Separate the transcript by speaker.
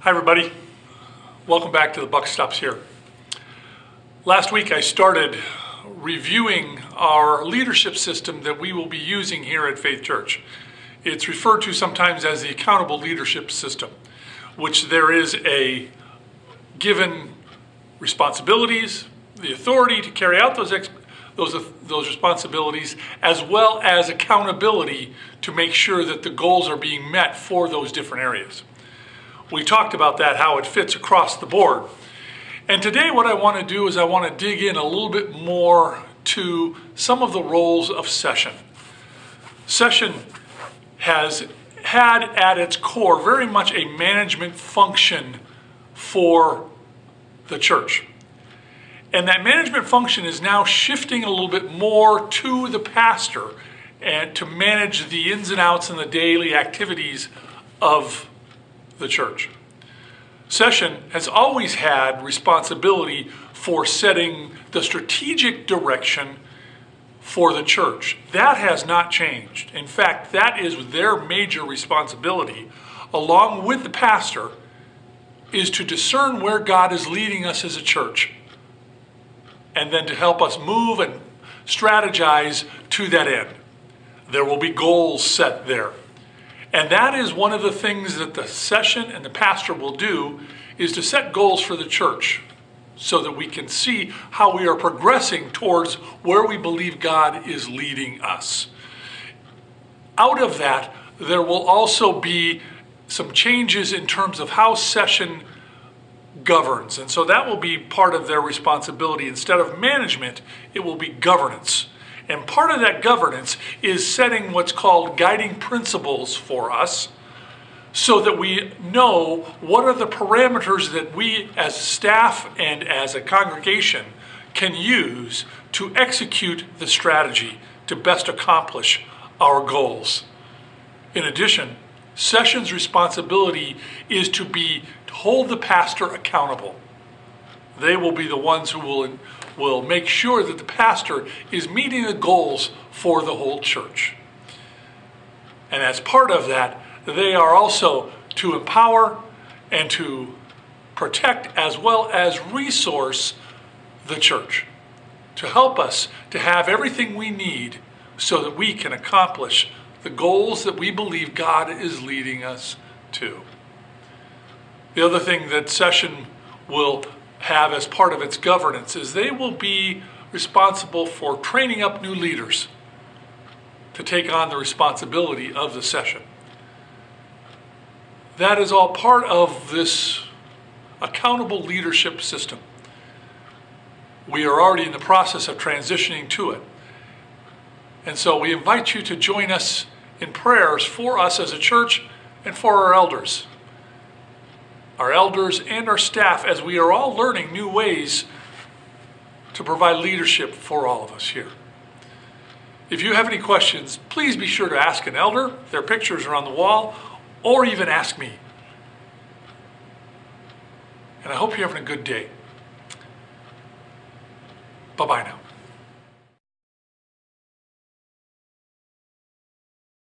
Speaker 1: Hi everybody, welcome back to The Buck Stops Here. Last week I started reviewing our leadership system that we will be using here at Faith Church. It's referred to sometimes as the accountable leadership system, which there is a given responsibilities, the authority to carry out those responsibilities, as well as accountability to make sure that the goals are being met for those different areas. We talked about that, how it fits across the board. And today what I want to do is I want to dig in a little bit more to some of the roles of Session. Session has had at its core very much a management function for the church. And that management function is now shifting a little bit more to the pastor and to manage the ins and outs and the daily activities of the church. Session has always had responsibility for setting the strategic direction for the church. That has not changed. In fact, that is their major responsibility, along with the pastor, is to discern where God is leading us as a church, and then to help us move and strategize to that end. There will be goals set there. And that is one of the things that the session and the pastor will do, is to set goals for the church so that we can see how we are progressing towards where we believe God is leading us. Out of that, there will also be some changes in terms of how session governs. And so that will be part of their responsibility. Instead of management, it will be governance. And part of that governance is setting what's called guiding principles for us so that we know what are the parameters that we as staff and as a congregation can use to execute the strategy to best accomplish our goals. In addition, Session's responsibility is to hold the pastor accountable. They will be the ones who will make sure that the pastor is meeting the goals for the whole church. And as part of that, they are also to empower and to protect as well as resource the church, to help us to have everything we need so that we can accomplish the goals that we believe God is leading us to. The other thing that Session will have as part of its governance is they will be responsible for training up new leaders to take on the responsibility of the session. That is all part of this accountable leadership system. We are already in the process of transitioning to it. And so we invite you to join us in prayers for us as a church and for our elders and our staff, as we are all learning new ways to provide leadership for all of us here. If you have any questions, please be sure to ask an elder. Their pictures are on the wall, or even ask me. And I hope you're having a good day. Bye-bye now.